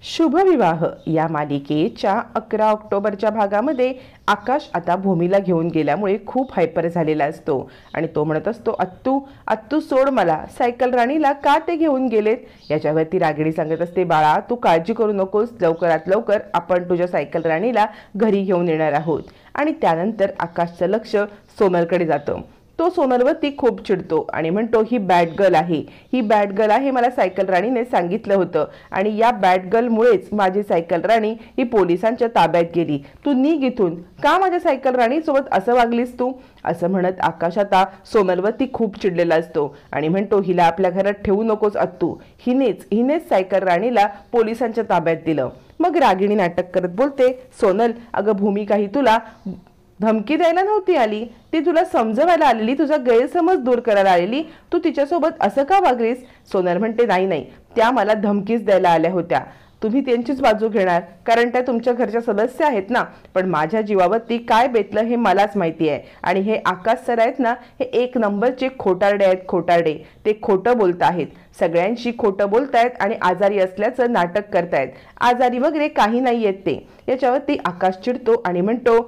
शुभविवाह या मालिकेच्या 11 ऑक्टोबरच्या भागामध्ये आकाश आता भूमीला घेऊन गेल्यामुळे खूप हायपर झालेला असतो आणि तो म्हणत असतो, अत्तू अत्तू सोड मला, सायकल राणीला का ते घेऊन गेलेत। याच्यावरती रागिणी सांगत असते, बाळा तू काळजी करू नकोस, लवकरात लवकर आपण तुझ्या सायकल राणीला घरी घेऊन येणार आहोत। आणि त्यानंतर आकाशचं लक्ष सोनलकडे जातं। तो सोनलवरती खूप चिडतो आणि म्हणतो, ही बॅड गर्ल आहे, ही बॅड गर्ल आहे, मला सायकल राणीने सांगितलं होतं आणि या बॅड गर्लमुळेच माझी सायकल राणी ही पोलिसांच्या ताब्यात गेली। तू निघ इथून, का माझ्या सायकल राणी सोबत असं वागलीस तू, असं म्हणत आकाश आता सोनलवरती खूप चिडलेला असतो आणि म्हणतो, हिला आपल्या घरात ठेवू नकोस अत्तू, हिनेच सायकल राणीला पोलिसांच्या ताब्यात दिलं। मग रागिणी नाटक करत बोलते, सोनल अगं भूमी काही तुला धमकी द्यायला नव्हती आली, ती तुला समजवायला आलेली, तुझा गैरसमज दूर करायला आलेली, तू तिच्यासोबत असं का वागलीस। सोनल म्हणते, नाही त्या मला धमकीच द्यायला आल्या होत्या, तुम्ही त्यांचीच बाजू घेणार कारण त्या तुमच्या घरच्या सदस्य आहेत ना, पण माझ्या जीवावरती काय बेतलं हे मलाच माहिती आहे। आणि हे आकाश सर आहेत ना, हे एक नंबरचे खोटारडे आहेत, खोटारडे, ते खोटं बोलत आहेत, सगळ्यांशी खोटं बोलतायत आणि आजारी असल्याचं नाटक करतायत, आजारी वगैरे काही नाही आहेत ते। याच्यावरती आकाश चिडतो आणि म्हणतो,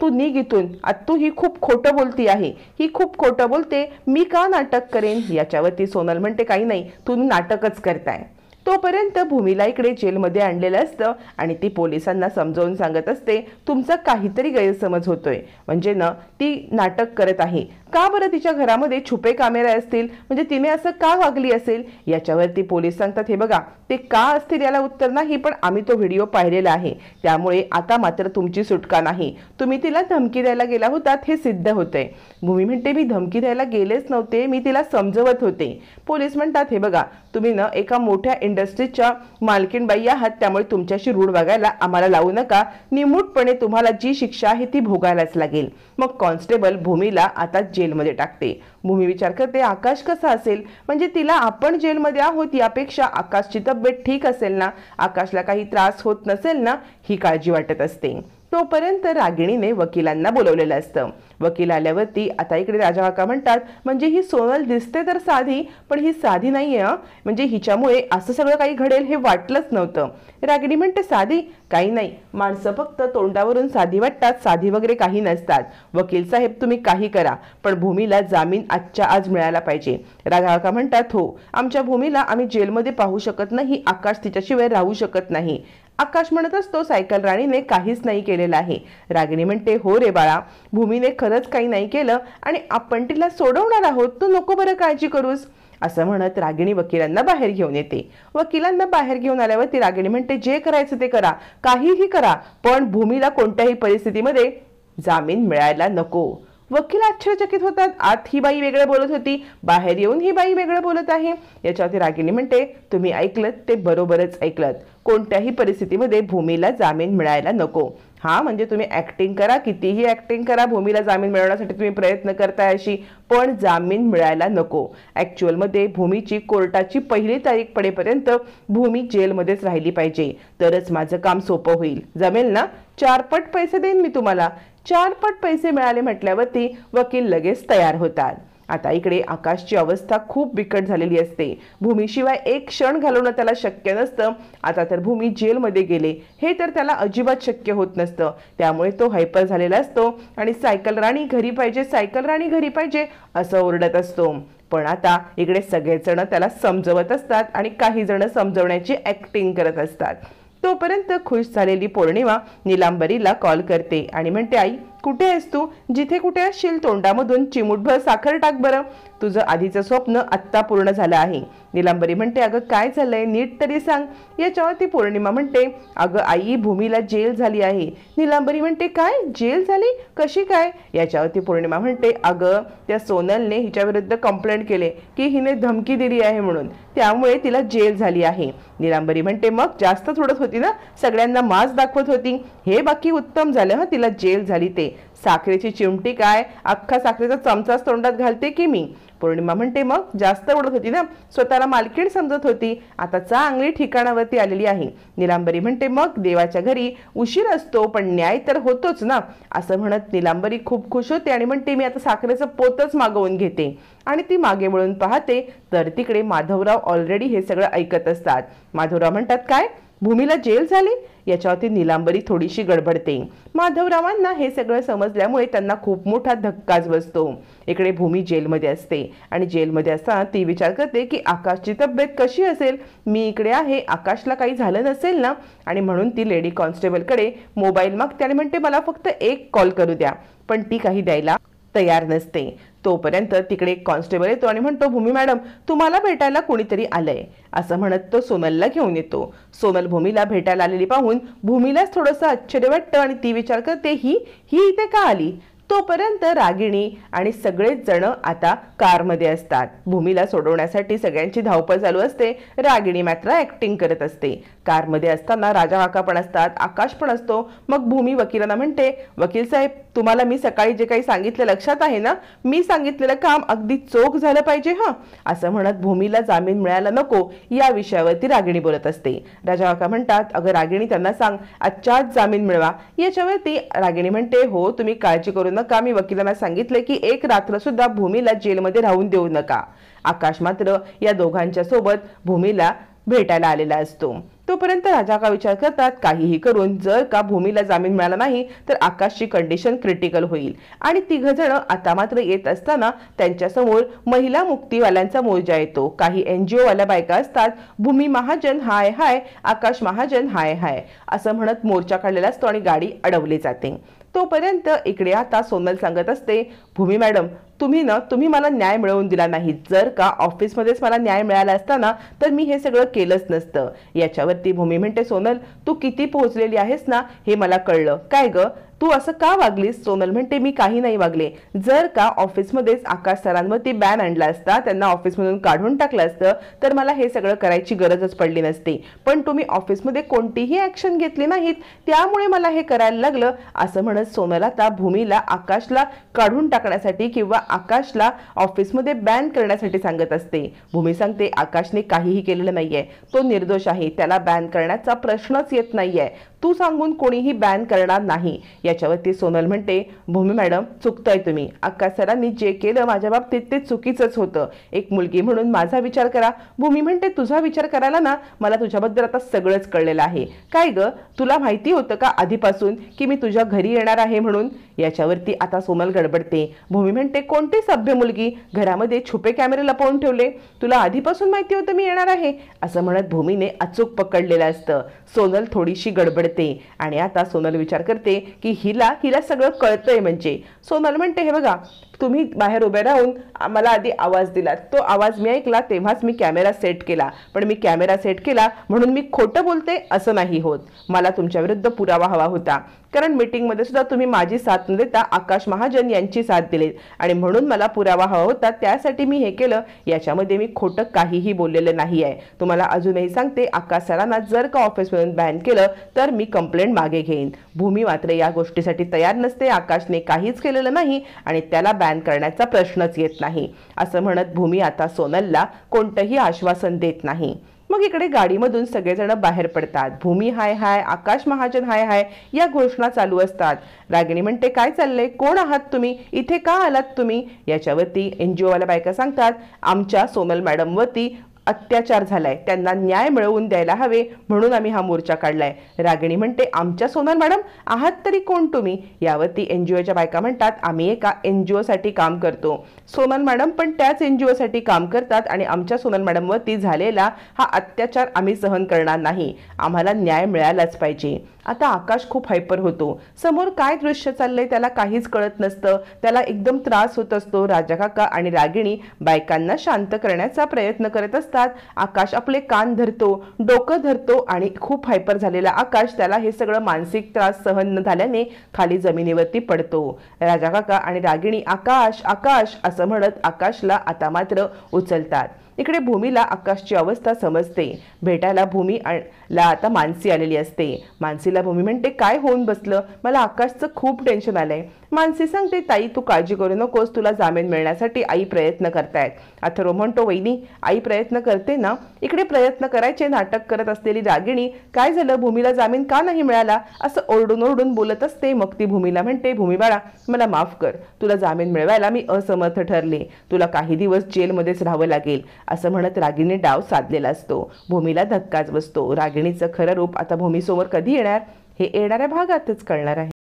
तू निघ इथून, अत्तू ही खूप खोटं बोलती आहे, ही खूप खोटं बोलते, मी का नाटक करेन। याच्यावरती सोनल म्हणते, काही नाही तुम्ही नाटकच करताय। तोपर्यंत भूमीला इकडे जेलमध्ये आणलेलं असतं आणि ती पोलिसांना समजावून सांगत असते, तुमचा काहीतरी गैरसमज होतोय, म्हणजे ना ती नाटक करत आहे, का बरं तिच्या घरामध्ये छुपे कॅमेरे असतील, म्हणजे तिने असं का वागली असेल। याच्यावरती पोलीस सांगतात, हे बघा ते का असतील याला उत्तर नाही, पण आम्ही तो व्हिडिओ पाहिलेला आहे, त्यामुळे आता मात्र तुमची सुटका नाही, तुम्ही तिला धमकी द्यायला गेला होतात हे सिद्ध होतंय। भूमी म्हणते, मी धमकी द्यायला गेलेच नव्हते, मी तिला समजवत होते। पोलीस म्हणतात, हे बघा तुम्ही ना एका मोठ्या इंडस्ट्रीच्या मालकीणबाई आहात, त्यामुळे तुमच्याशी रूढ वागायला आम्हाला लावू नका, निमूटपणे तुम्हाला जी शिक्षा आहे ती भोगायलाच लागेल। मग कॉन्स्टेबल भूमीला आता जेलमध्ये टाकते। भूमी विचार करते, आकाश कसा असेल, म्हणजे तिला आपण जेलमध्ये आहोत यापेक्षा आकाशची तब्येत ठीक असेल ना, आकाशला काही त्रास होत नसेल ना, ही काळजी वाटत असते। तोपर्यंत रागिणीने वकिलांना बोलवलेलं असतं। वकील आल्यावरती आता इकडे राजा काका म्हणतात, म्हणजे ही सोनल दिसते तर साधी, पण ही साधी नाहीये, म्हणजे हिच्यामुळे असं सगळं काही घडेल हे वाटलंच नव्हतं। रागिणी म्हणते, साधी काही नाही, माणसं फक्त तोंडावरून साधी वाटतात, साधी वगैरे काही नसतात। वकील साहेब तुम्ही काही करा, पण भूमीला जामीन आजच्या आज मिळाला पाहिजे। राजा काका म्हणतात, हो आमच्या भूमीला आम्ही जेलमध्ये पाहू शकत नाही, आकाश तिच्याशिवाय राहू शकत नाही। आकाश म्हणत असतो, सायकल राणीने काहीच नाही केलेलं आहे। रागिणी म्हणते, हो रे बाळा, भूमीने खरंच काही नाही केलं आणि आपण तिला सोडवणार आहोत, तू नको बरं काळजी करूस, असं म्हणत रागिणी वकिलांना बाहेर घेऊन येते। वकिलांना बाहेर घेऊन आल्यावर ती रागिणी म्हणते, जे करायचं ते करा, काहीही करा, पण भूमीला कोणत्याही परिस्थितीमध्ये जामीन मिळायला नको। वकील आश्चर्यचकित होतात, आत ही बाई वेगळं बोलत होती, बाहेर येऊन ही बाई वेगळं बोलत आहे। याच्यावरती रागिणी म्हणते, तुम्ही ऐकलत ते बरोबरच ऐकलत, कोणत्याही परिस्थितीमध्ये भूमीला जामीन मिळायला नको। हा म्हणजे तुम्ही ऍक्टिंग करा, कितीही ऍक्टिंग करा, भूमीला जामीन मिळवण्यासाठी तुम्ही प्रयत्न करताय अशी, पण जामीन मिळायला नको। ऍक्च्युअल मध्ये भूमीची कोर्टाची पहिली तारीख पडेपर्यंत भूमी जेलमध्येच राहिली पाहिजे, तरच माझं काम सोपं होईल, जमेल ना, 4 पट पैसे देईन मी तुम्हाला। 4 पट पैसे मिळाले म्हटल्यावरती वकील लगेच तयार होतात। आता इकडे आकाशची अवस्था खूप बिकट झालेली असते, भूमीशिवाय एक क्षण घालवणं त्याला शक्य नसतं। आता तर भूमी जेलमध्ये गेले हे तर त्याला अजिबात शक्य होत नसतं, त्यामुळे तो हायपर झालेला असतो आणि सायकल राणी घरी पाहिजे, सायकल राणी घरी पाहिजे असं ओरडत असतो। पण आता इकडे सगळेजण त्याला समजवत असतात आणि काही जण समजवण्याची ऍक्टिंग करत असतात। तोपर्यंत खुश झालेली पौर्णिमा नीलांबरीला कॉल करते आणि म्हणते, आई कुठे आहेस तू, जिथे कुठे असशील तोंडामधून चिमूटभर साखर टाक बरं, तुझं आधीचं स्वप्न आत्ता पूर्ण झालं आहे। नीलांबरी म्हणते, अगं काय झालंय नीट तरी सांग। याच्यावरती पौर्णिमा म्हणते, अगं आई भूमीला जेल झाली आहे। नीलांबरी म्हणते, काय जेल झाली, कशी काय। याच्यावरती पौर्णिमा म्हणते, अगं त्या सोनलने हिच्या विरुद्ध कंप्लेंट केले की हिने धमकी दिली आहे म्हणून, त्यामुळे तिला जेल झाली आहे। नीलांबरी म्हणते, मग जास्त थोडत होती ना, सगळ्यांना मास दाखवत होती, हे बाकी उत्तम झालं, तिला जेल झाली ते साखरेची चिमटी काय, अख्खा साखरेचा चमचाच तोंडात घालते की मी. पौर्णिमा म्हणते मग जास्त ओढत होती ना, स्वतःला मालकीण समजत होती, आता चांगली ठिकाणावरती आलेली आहे. नीलांबरी म्हणते मग देवाच्या घरी उशीर असतो पण न्याय तर होतोच ना. असं म्हणत नीलांबरी खूप खुश होते आणि म्हणते मी आता साखरेचं पोतच मागवून घेते. आणि ती मागे वळून पाहते तर तिकडे माधवराव ऑलरेडी हे सगळं ऐकत असतात. माधवराव म्हणतात काय, भूमीला जेल झाली? याच्यावरती नीलांबरी थोडीशी गडबडते. माधवरावांना हे सगळं समजल्यामुळे त्यांना खूप मोठा धक्काच बसतो. इकडे भूमी जेलमध्ये असते आणि जेलमध्ये असताना ती विचार करते की आकाशची तब्येत कशी असेल, मी इकडे आहे, आकाशला काही झालं नसेल ना. आणि म्हणून ती लेडी कॉन्स्टेबलकडे मोबाईल मागते आणि म्हणते मला फक्त एक कॉल करू द्या, पण ती काही द्यायला तयार नसते. तोपर्यंत तिकडे एक कॉन्स्टेबल येतो आणि म्हणतो भूमी मॅडम तुम्हाला भेटायला कोणीतरी आलंय. असं म्हणत तो सोनलला घेऊन येतो. सोनल भूमीला भेटायला आलेली पाहून भूमीलाच थोडंसं आश्चर्य वाटतं आणि ती विचार करते ही इथे का आली. तोपर्यंत रागिणी आणि सगळेच जण आता कारमध्ये असतात. भूमीला सोडवण्यासाठी सगळ्यांची धावपळ चालू असते. रागिणी मात्र ऍक्टिंग करत असते. कारमध्ये असताना राजा काका पण असतात, आकाश पण असतो. मग भूमी वकिलांना म्हणते वकील साहेब तुम्हाला मी सकाळी जे काही सांगितलं लक्षात आहे ना, मी सांगितलेलं काम अगदी चोख झालं पाहिजे हा. असं म्हणत भूमीला जामीन मिळायला नको या विषयावरती रागिणी बोलत असते. राजा काका म्हणतात अगं रागिणी त्यांना सांग आजच्याच जामीन मिळवा. याच्यावरती रागिणी म्हणते हो तुम्ही काळजी करू नका, मी वकिलांना सांगितले की एक रात्र सुद्धा भूमीला जेलमध्ये राहून देऊ नका. आकाश मात्र या दोघांच्या सोबत भूमीला भेटायला आलेला असतो. तोपर्यंत राजा का विचार करतात काहीही करून जर का भूमीला जामीन मिळाला नाही तर आकाशची कंडिशन क्रिटिकल होईल. आणि तिघ जण आता मात्र येत असताना त्यांच्या समोर महिला मुक्तीवाल्यांचा मोर्चा येतो. काही NGO वाल्या बायका असतात. भूमी महाजन हाय हाय, आकाश महाजन हाय हाय असं म्हणत मोर्चा काढलेला असतो आणि गाडी अडवली जाते. तोपर्यंत इकडे आता सोनल सांगत असते भूमी मॅडम तुम्ही मला न्याय मिळवून दिला नाही. जर का ऑफिसमध्येच मला न्याय मिळाला असताना तर मी हे सगळं केलंच नसतं. याच्यावरती भूमी म्हणते सोनल तू किती पोहोचलेली आहेस ना हे मला कळलं. काय ग तू असं का वागलीस? सोनल म्हणते मी काही नाही वागले. जर का ऑफिसमध्येच आकाश सरांवरती बॅन आणला असता, त्यांना ऑफिसमधून काढून टाकलं असतं तर मला हे सगळं करायची गरजच पडली नसती. पण तुम्ही ऑफिसमध्ये कोणतीही ऍक्शन घेतली नाहीत त्यामुळे मला हे करायला लागलं. असं म्हणत सोनल आता भूमीला आकाशला काढून टाकण्यासाठी किंवा आकाशला ऑफिसमध्ये बॅन करण्यासाठी सांगत असते. भूमी सांगते आकाशने काहीही केलेलं नाहीये, तो निर्दोष आहे, त्याला बॅन करण्याचा प्रश्नच येत नाहीये, तू सांगून कोणीही बॅन करणार नाही. याच्यावरती सोनल म्हणते भूमी मॅडम चुकताय तुम्ही, आकाश सरांनी जे केलं माझ्या बाबतीत ते चुकीचंच होतं. एक मुलगी म्हणून माझा विचार करा. भूमी म्हणते तुझा विचार करायला ना मला तुझ्याबद्दल आता सगळंच कळलेलं आहे. काय ग तुला माहिती होतं का आधीपासून की मी तुझ्या घरी येणार आहे म्हणून? याच्यावरती आता सोनल गडबडते. भूमी म्हणते कोणती सभ्य मुलगी, घरामध्ये छुपे कॅमेरे लपवून ठेवले, तुला आधीपासून माहिती होतं मी येणार आहे? असं म्हणत भूमीने अचूक पकडलेलं असतं. सोनल थोडीशी गडबडते आणि आता सोनल विचार करते की हिला सगळं कळतंय. म्हणजे सोनल म्हणते हे बघा तुम्ही बाहेर उभे राहून मला आधी आवाज दिला, तो आवाज मी ऐकला तेव्हाच मी कॅमेरा सेट केला, पण मी कॅमेरा सेट केला म्हणून मी खोटं बोलते असं नाही होत. मला तुमच्या विरुद्ध पुरावा हवा होता, कारण मीटिंगमध्ये सुद्धा तुम्ही माझी साथ न देता आकाश महाजन यांची साथ दिली आणि म्हणून मला पुरावा हवा होता, त्यासाठी मी हे केलं. याच्यामध्ये मी खोटं काहीही बोललेलं नाही आहे. तुम्हाला अजूनही सांगते आकाश सरांना जर का ऑफिसमधून बॅन केलं तर मी कंप्लेंट मागे घेईन. भूमी मात्र या गोष्टीसाठी तयार नसते. आकाशने काहीच केलेलं नाही आणि त्याला बॅन करण्याचा प्रश्नच येत नाही. असं म्हणत भूमी आता सोनलला कोणतंही आश्वासन देत नाही. मग इकडे गाडीमधून सगळेजण बाहेर पडतात. भूमी हाय हाय, आकाश महाजन हाय हाय या घोषणा चालू असतात. रागिणी म्हणते काय चाललंय, कोण आहात तुम्ही, इथे का आलात तुम्ही? याच्यावरती NGO वाल्या बायका सांगतात आमच्या सोनल मॅडमवरती अत्याचार झालाय, त्यांना न्याय मिळवून द्यायला हवे म्हणून आम्ही हा मोर्चा काढलाय. रागिणी म्हणते आमच्या सोनल मॅडम आहात तरी कोण तुम्ही? यावरती NGOच्या बायका म्हणतात आम्ही एका NGO साठी काम करतो. सोनल मॅडम पण त्याच NGO साठी काम करतात आणि आमच्या सोनल मॅडमवरती झालेला हा अत्याचार आम्ही सहन करणार नाही, आम्हाला न्याय मिळालाच पाहिजे. आता आकाश खूप हायपर होतो. समोर काय दृश्य चाललंय त्याला काहीच कळत नसतं. त्याला एकदम त्रास होत असतो. राजा काका आणि रागिणी बायकांना शांत करण्याचा प्रयत्न करत असतात. आकाश आपले कान धरतो, डोकं धरतो आणि खूप हायपर झालेला आकाश त्याला हे सगळं मानसिक त्रास सहन न झाल्याने खाली जमिनीवरती पडतो. राजा काका आणि रागिणी आकाश आकाश असं म्हणत आकाशला आता मात्र उचलतात. इकडे भूमीला आकाशची अवस्था समजते. भेटायला भूमीला आता मानसी आलेली असते. मानसीला भूमी म्हणते काय होऊन बसलं, मला आकाशचं खूप टेन्शन आलंय. मानसी सांगते, ताई तू काळजी करू नकोस, तुला जामीन मिळण्यासाठी आई प्रयत्न करतायत. अथर्व म्हणतो, वहिनी आई प्रयत्न करते ना. इकडे प्रयत्न करायचे नाटक करत असलेली रागिणी, काय झालं भूमीला जामीन का नाही मिळाला असं ओरडून ओरडून बोलत असते. मग ती भूमीला म्हणते, भूमी बाळा मला माफ कर, तुला जामीन मिळवायला मी असमर्थ ठरले, तुला काही दिवस जेलमध्येच राहावं लागेल असं म्हणत रागिणी डाव साधलेला असतो. भूमीला धक्काच बसतो. रागिणीचं खरं रूप आता भूमीसमोर कधी येणार हे येणाऱ्या भागातच कळणार आहे.